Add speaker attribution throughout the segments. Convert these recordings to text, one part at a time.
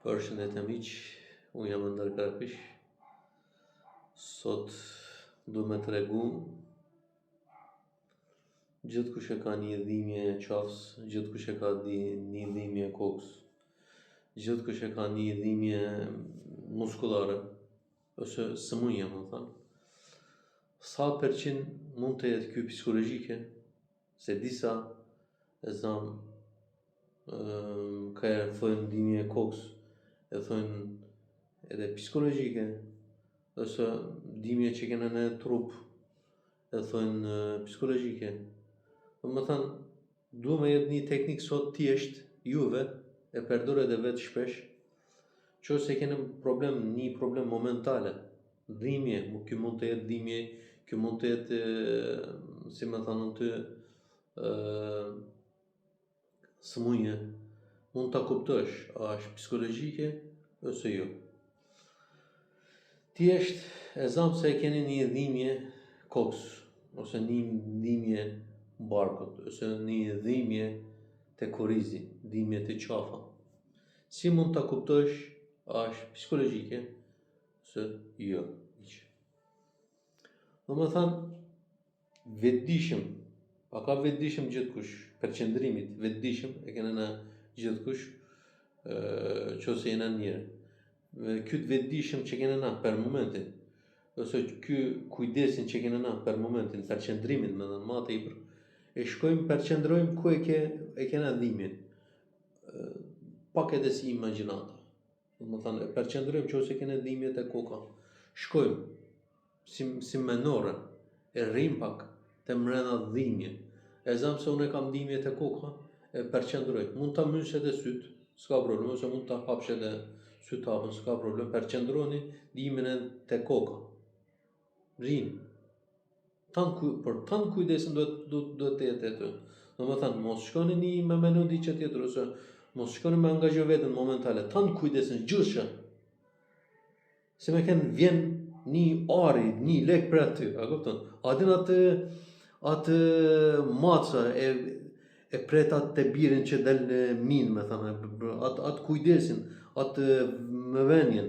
Speaker 1: Përshëndetje miq, unë jam Ëndër Karpish. Sot du me tregu gjithë kush e ka një dhimbje qafës, gjithë kush e ka një dhimbje kokës, gjithë kush e ka një dhimbje muskulare, ose sëmundje më thënë. Sa përqind mund të jetë ky psikologjike, se disa e zanë ka e thonë dhimbje kokës, e thonë edhe psikologjike, ose dhimbje që kena në trup, e thonë psikologjike. Më thënë, du me jetë një teknikë sot thjesht, juve e përdor edhe vetë shpesh, që ose kena një problem momentale, dhimbje, ky mund të jetë dhimbje, ky mund të jetë, si më thënë ty, sëmundje, mund ta kuptosh, a është psikologjike ose jo. Thjesht e zamë se e keni një dhimbje kokës, ose një dhimbje barkut, ose një dhimbje te kurizi, dhimbje te qafa. Si mund ta kuptosh, a është psikologjike ose jo. Domethënë, vetëdijshëm, a ka vetëdijshëm gjithkush, përqendrimit, vetëdijshëm e kena në gjithkush, qose jena njerë. Ky vetëdijshëm që kena na për momentin, ose ky kujdesin që kena na për momentin, përqendrimin me dhënë ma tepër, e shkojmë përqendrojmë ku e kena dhimbjen. Pak edhe si imagjinata. Domethënë, e përqendrojmë qose kena dhimbje te koka. Shkojmë si menore, e rrim pak te mrena dhimbje. E zamë se unë kam dhimbje te koka, e përqendroj. Mund ta mysh edhe syt, s'ka problem, ose mund ta hapsh edhe syt hapën, s'ka problem. Përqendroni dhimbjen te koka. Rrin. Për tan kujdesin duhet të jetë aty. Domethënë, mos shkoni me menu diçka tjetër, ose mos shkoni me angazho veten momentale. Tan kujdesin gjithçka. Se me vjen një ari, një lek për aty, a kupton? A din atë maca e pret atë të birin që del në minë, me thënë, atë kujdesin, atë mëvenjen,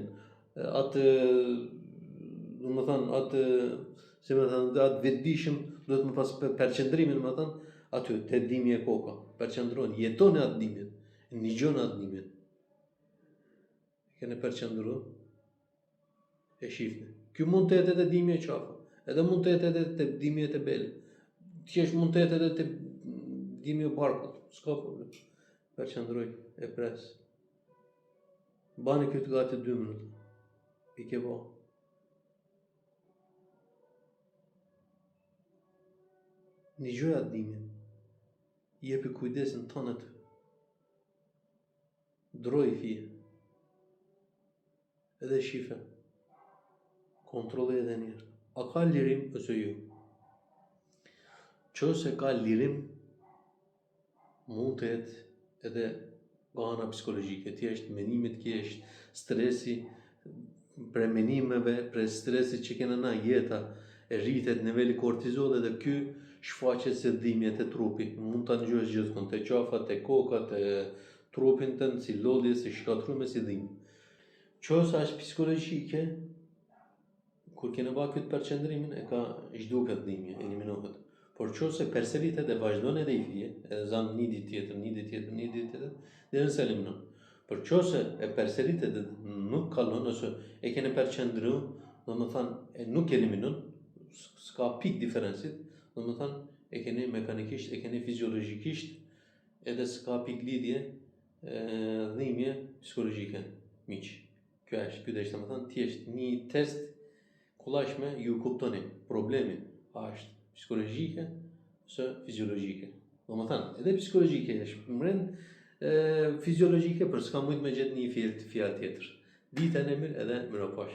Speaker 1: atë, më thënë, atë vetëdijshëm, duhet më pas përqendrimin, më thënë, aty, te dhimbja e koka, përqendroni, jetoni atë dhimbjen, ndigjoni atë dhimbjen. Keni përqendru, e shifni. Ky mund të jetë edhe dhimbje qafa, edhe mund të jetë edhe dhimbje te beli. Thjesht mund të jetë edhe te dhimbje barkut, s'ka problem. Përqendroj, e pres. Bani këtë gati 2 minuta. I ke bo. Ndigjoj atë dhimbjen. Jepi kujdesin tonë aty. Droj fije. Edhe shife. Kontrolloj edhe njerë. A ka lirim ose jo? Qose ka lirim, mund të jetë edhe ana psikologjike, thjesht menimit thjesht, stresi, për menimeve, për stresit që kena na jeta, e rritet niveli kortizol, edhe ky shfaqet se dhimbje te trupi. Mund ta ndjojësh gjithkund, te qafa, te koka, te trupin tënd, si lodhje, si shkatrume, si dhimbje. Qose është psikologjike, kur kena ba këtë përqendrimin, e ka zhduket dhimbje, eliminohet. Por qose përsëritet e vazhdon edhe i fije, e zanë një ditë tjetër, dhe nëse eliminon. Por qose e përsëritet e nuk kalon, ose e kene përqendru, do më thanë, e nuk eliminon, s'ka pik diferencit, do më thanë, e kene mekanikisht, e kene fiziologikisht, edhe s'ka pik lidhje, dhimbje psikologjike, miq. Kjo është, më thënë, thjesht një test kullashme ju kuptoni problemin, a është psikologjike ose fiziologjike. Do më thënë, edhe psikologjike është mren fiziologjike, për s'ka mujt me gjetë një fjalë tjetër. Ditën e mirë edhe mirëpash.